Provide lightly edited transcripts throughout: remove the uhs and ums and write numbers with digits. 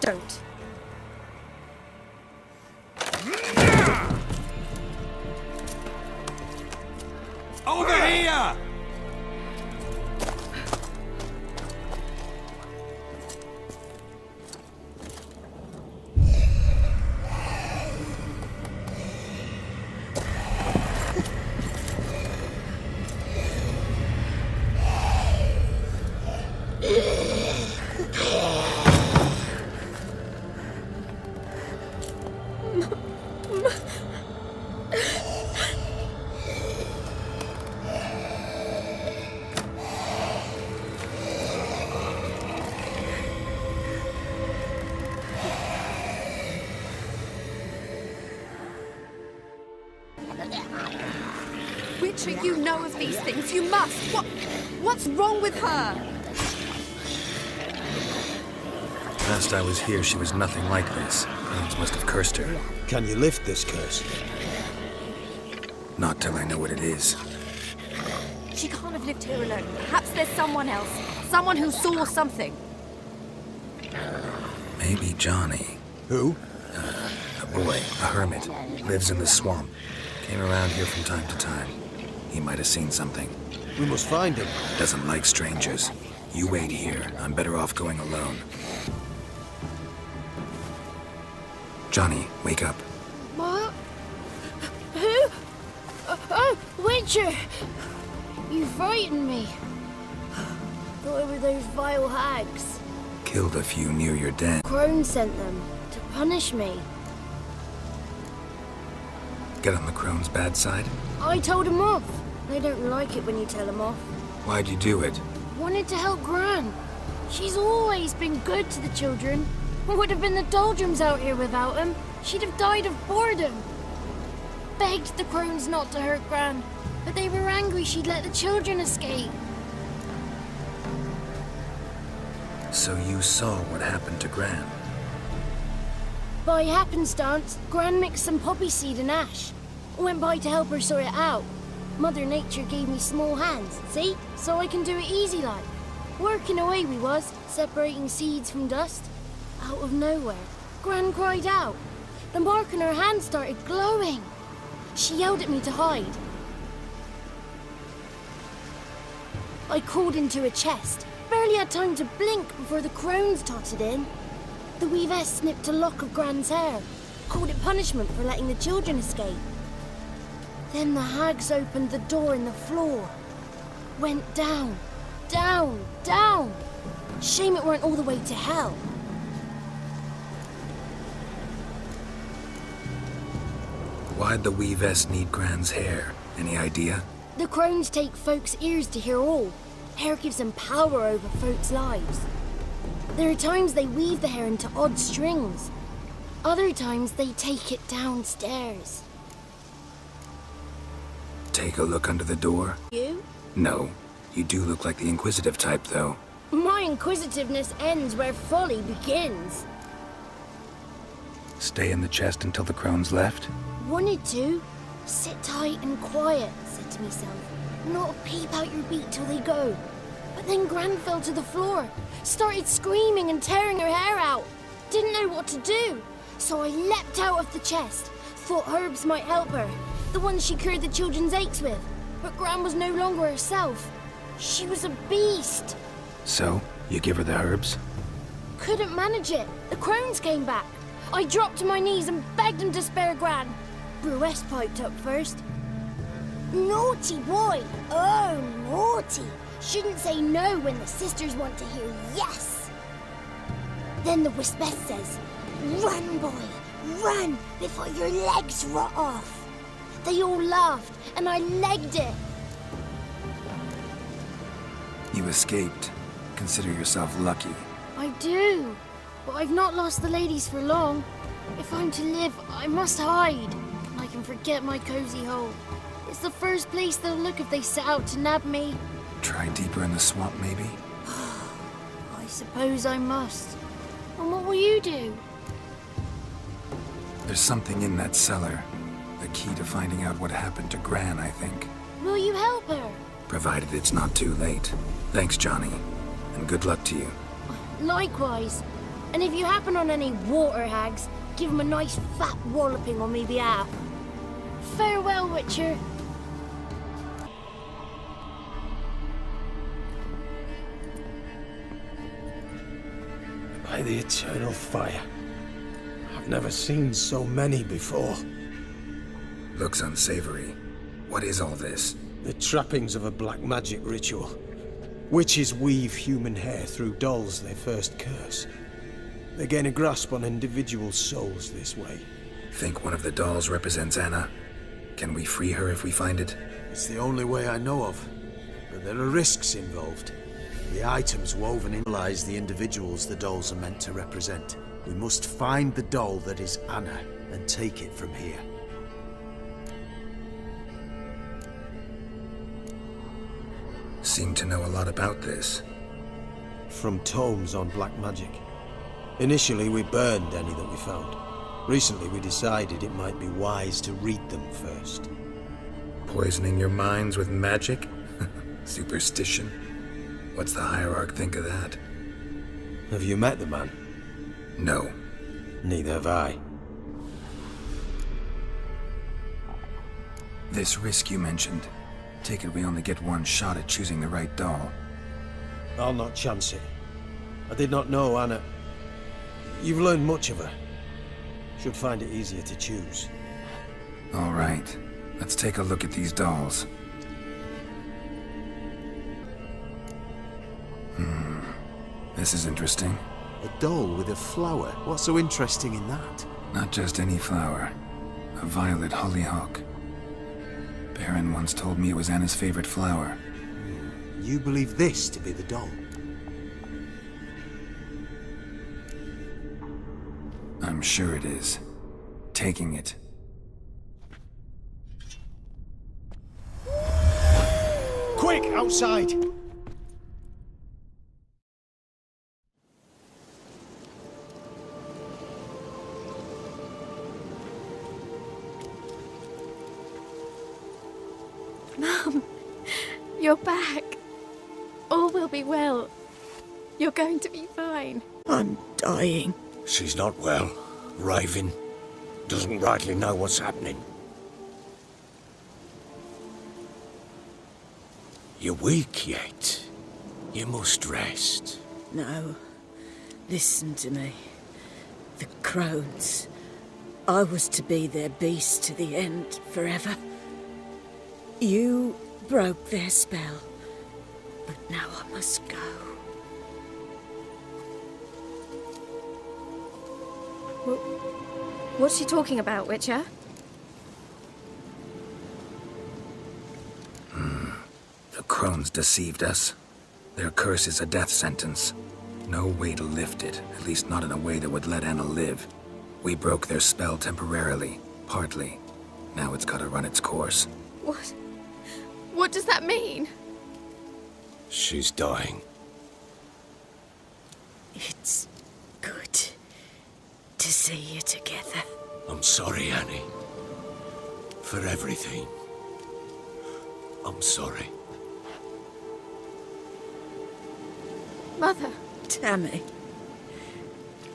Don't. Over here! Witcher, you know of these things. You must. What's wrong with her? Last I was here, she was nothing like this. Crones must have cursed her. Can you lift this curse? Not till I know what it is. She can't have lived here alone. Perhaps there's someone else. Someone who saw something. Maybe Johnny. Who? A boy, a hermit. Lives in the swamp. Came around here from time to time. He might have seen something. We must find him. Doesn't like strangers. You wait here. I'm better off going alone. Johnny, wake up. What? Who? Oh, Witcher! You frightened me. Thought it were those vile hags. Killed a few near your den. Crone sent them to punish me. Get on the Crone's bad side? I told them off. They don't like it when you tell them off. Why'd you do it? Wanted to help Gran. She's always been good to the children. What would have been the doldrums out here without him? She'd have died of boredom. Begged the crones not to hurt Gran, but they were angry she'd let the children escape. So you saw what happened to Gran? By happenstance, Gran mixed some poppy seed and ash. Went by to help her sort it out. Mother Nature gave me small hands, see? So I can do it easy like. Working away we was, separating seeds from dust. Out of nowhere, Gran cried out. The mark on her hand started glowing. She yelled at me to hide. I crawled into a chest. Barely had time to blink before the crones totted in. The weavess snipped a lock of Gran's hair. Called it punishment for letting the children escape. Then the hags opened the door in the floor. Went down, down, down. Shame it weren't all the way to hell. Why'd the weavess need Gran's hair? Any idea? The crones take folks' ears to hear all. Hair gives them power over folks' lives. There are times they weave the hair into odd strings. Other times they take it downstairs. Take a look under the door? You? No. You do look like the inquisitive type, though. My inquisitiveness ends where folly begins. Stay in the chest until the crones left? Wanted to. Sit tight and quiet, said to myself. Not peep out your beat till they go. But then Gran fell to the floor. Started screaming and tearing her hair out. Didn't know what to do. So I leapt out of the chest. Thought herbs might help her. The ones she cured the children's aches with. But Gran was no longer herself. She was a beast. So, you give her the herbs? Couldn't manage it. The crones came back. I dropped to my knees and begged them to spare Gran. Bruess piped up first. Naughty boy. Oh, naughty. Shouldn't say no when the sisters want to hear yes. Then the Wispess says, run, boy, run before your legs rot off. They all laughed, and I legged it. You escaped. Consider yourself lucky. I do, but I've not lost the ladies for long. If I'm to live, I must hide. I can forget my cozy hole. It's the first place they'll look if they set out to nab me. Try deeper in the swamp, maybe? I suppose I must. And what will you do? There's something in that cellar. The key to finding out what happened to Gran, I think. Will you help her? Provided it's not too late. Thanks, Johnny. And good luck to you. Likewise. And if you happen on any water hags, give them a nice fat walloping on me behalf. Farewell, Witcher. By the eternal fire. I've never seen so many before. Looks unsavory. What is all this? The trappings of a black magic ritual. Witches weave human hair through dolls they first curse. They gain a grasp on individual souls this way. Think one of the dolls represents Anna? Can we free her if we find it? It's the only way I know of. But there are risks involved. The items woven in lies the individuals the dolls are meant to represent. We must find the doll that is Anna and take it from here. Seem to know a lot about this. From tomes on black magic. Initially, we burned any that we found. Recently, we decided it might be wise to read them first. Poisoning your minds with magic? Superstition? What's the Hierarch think of that? Have you met the man? No. Neither have I. This risk you mentioned. Take it we only get one shot at choosing the right doll. I'll not chance it. I did not know Anna. You've learned much of her. Should find it easier to choose. All right. Let's take a look at these dolls. This is interesting. A doll with a flower? What's so interesting in that? Not just any flower. A violet hollyhock. Baron once told me it was Anna's favorite flower. You believe this to be the doll? I'm sure it is. Taking it. Quick, outside! Mum, you're back. All will be well. You're going to be fine. I'm dying. She's not well. Raving. Doesn't rightly know what's happening. You're weak yet. You must rest. No. Listen to me. The crones. I was to be their beast to the end, forever. You broke their spell. But now I must go. What's she talking about, Witcher? The crones deceived us. Their curse is a death sentence. No way to lift it, at least not in a way that would let Anna live. We broke their spell temporarily, partly. Now it's gotta run its course. What? What does that mean? She's dying. It's good to see you together. I'm sorry, Annie. For everything. I'm sorry. Mother. Tammy,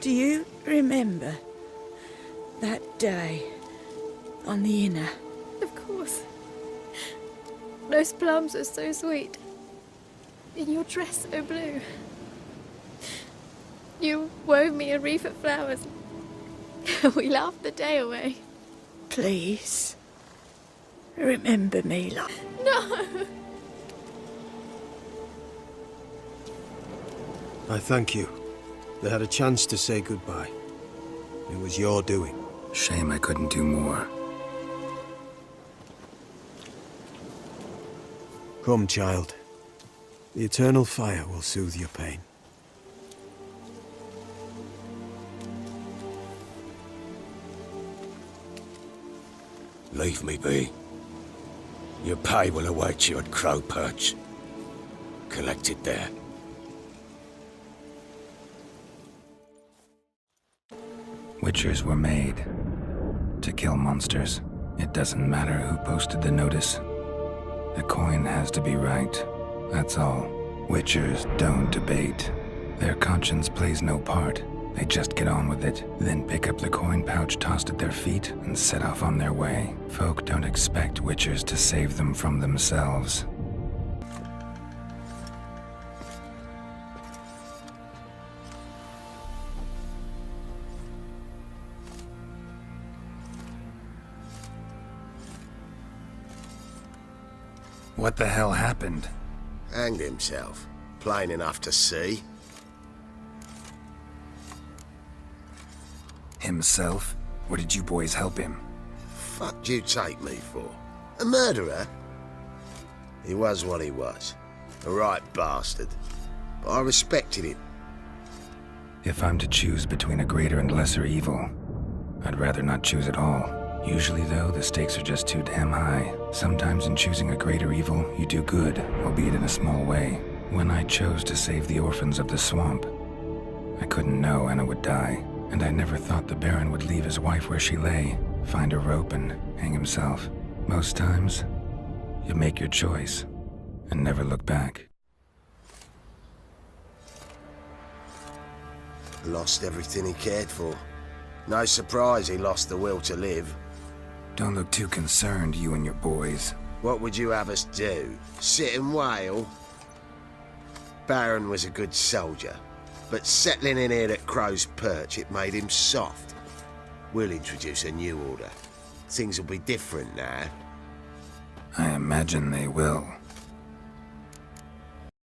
do you remember that day on the Inner? Of course. Those plums are so sweet. In your dress so blue. You wove me a wreath of flowers. We laughed the day away. Please, remember me, love. No! I thank you. They had a chance to say goodbye. It was your doing. Shame I couldn't do more. Come, child. The eternal fire will soothe your pain. Leave me be. Your pay will await you at Crow Perch. Collect it there. Witchers were made to kill monsters. It doesn't matter who posted the notice. The coin has to be right. That's all. Witchers don't debate. Their conscience plays no part. They just get on with it, then pick up the coin pouch tossed at their feet and set off on their way. Folk don't expect witchers to save them from themselves. What the hell happened? Hanged himself. Plain enough to see. Himself? Or did you boys help him? Fuck'd you take me for? A murderer? He was what he was. A right bastard. But I respected him. If I'm to choose between a greater and lesser evil, I'd rather not choose at all. Usually, though, the stakes are just too damn high. Sometimes in choosing a greater evil, you do good, albeit in a small way. When I chose to save the orphans of the swamp, I couldn't know Anna would die, and I never thought the Baron would leave his wife where she lay, find a rope and hang himself. Most times, you make your choice and never look back. Lost everything he cared for. No surprise he lost the will to live. Don't look too concerned, you and your boys. What would you have us do? Sit and wail? Baron was a good soldier, but settling in here at Crow's Perch, it made him soft. We'll introduce a new order. Things will be different now. I imagine they will.